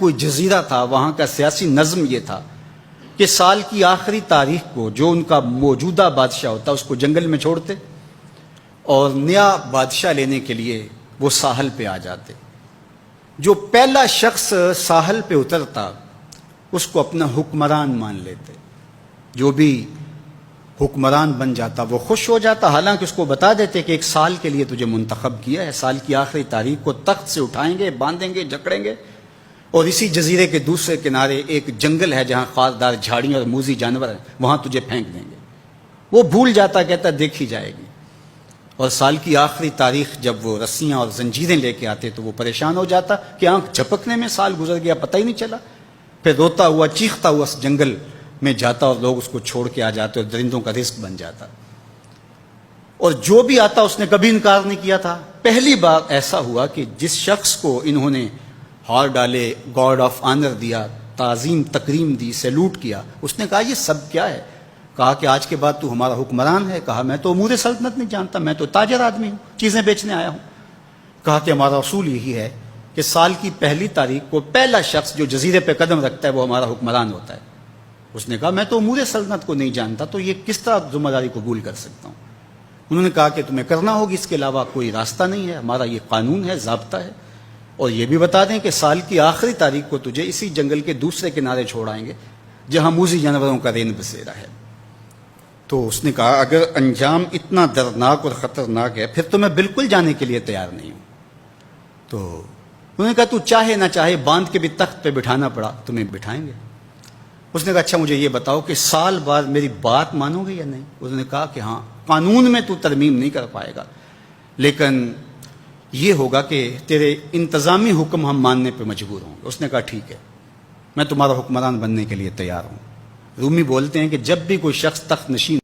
کوئی جزیرہ تھا، وہاں کا سیاسی نظم یہ تھا کہ سال کی آخری تاریخ کو جو ان کا موجودہ بادشاہ ہوتا اس کو جنگل میں چھوڑتے اور نیا بادشاہ لینے کے لیے وہ ساحل پہ آ جاتے۔ جو پہلا شخص ساحل پہ اترتا اس کو اپنا حکمران مان لیتے۔ جو بھی حکمران بن جاتا وہ خوش ہو جاتا، حالانکہ اس کو بتا دیتے کہ ایک سال کے لیے تجھے منتخب کیا ہے، سال کی آخری تاریخ کو تخت سے اٹھائیں گے، باندھیں گے، جکڑیں گے، اور اسی جزیرے کے دوسرے کنارے ایک جنگل ہے جہاں خاردار جھاڑیاں اور موذی جانور ہیں، وہاں تجھے پھینک دیں گے۔ وہ بھول جاتا، کہتا دیکھی جائے گی۔ اور سال کی آخری تاریخ جب وہ رسیاں اور زنجیریں لے کے آتے تو وہ پریشان ہو جاتا کہ آنکھ جھپکنے میں سال گزر گیا، پتہ ہی نہیں چلا۔ پھر روتا ہوا چیختا ہوا اس جنگل میں جاتا اور لوگ اس کو چھوڑ کے آ جاتے اور درندوں کا رزق بن جاتا۔ اور جو بھی آتا اس نے کبھی انکار نہیں کیا تھا۔ پہلی بار ایسا ہوا کہ جس شخص کو انہوں نے ہار ڈالے، گارڈ آف آنر دیا، تعظیم تکریم دی، سیلوٹ کیا، اس نے کہا یہ سب کیا ہے؟ کہا کہ آج کے بعد تو ہمارا حکمران ہے۔ کہا میں تو امور سلطنت نہیں جانتا، میں تو تاجر آدمی ہوں، چیزیں بیچنے آیا ہوں۔ کہا کہ ہمارا اصول یہی ہے کہ سال کی پہلی تاریخ کو پہلا شخص جو جزیرے پہ قدم رکھتا ہے وہ ہمارا حکمران ہوتا ہے۔ اس نے کہا میں تو امور سلطنت کو نہیں جانتا، تو یہ کس طرح ذمہ داری قبول کر سکتا ہوں؟ انہوں نے کہا کہ تمہیں کرنا ہوگی، اس کے علاوہ کوئی راستہ نہیں ہے، ہمارا یہ قانون ہے، ضابطہ ہے۔ اور یہ بھی بتا دیں کہ سال کی آخری تاریخ کو تجھے اسی جنگل کے دوسرے کنارے چھوڑ آئیں گے جہاں موذی جانوروں کا رین بسیرا ہے۔ تو اس نے کہا اگر انجام اتنا دردناک اور خطرناک ہے پھر تو میں بالکل جانے کے لیے تیار نہیں ہوں۔ تو انہوں نے کہا تو چاہے نہ چاہے باندھ کے بھی تخت پہ بٹھانا پڑا تمہیں بٹھائیں گے۔ اس نے کہا اچھا مجھے یہ بتاؤ کہ سال بعد میری بات مانو گے یا نہیں؟ انہوں نے کہا کہ ہاں، قانون میں تو ترمیم نہیں کر پائے گا، لیکن یہ ہوگا کہ تیرے انتظامی حکم ہم ماننے پہ مجبور ہوں گے۔ اس نے کہا ٹھیک ہے، میں تمہارا حکمران بننے کے لیے تیار ہوں۔ رومی بولتے ہیں کہ جب بھی کوئی شخص تخت نشین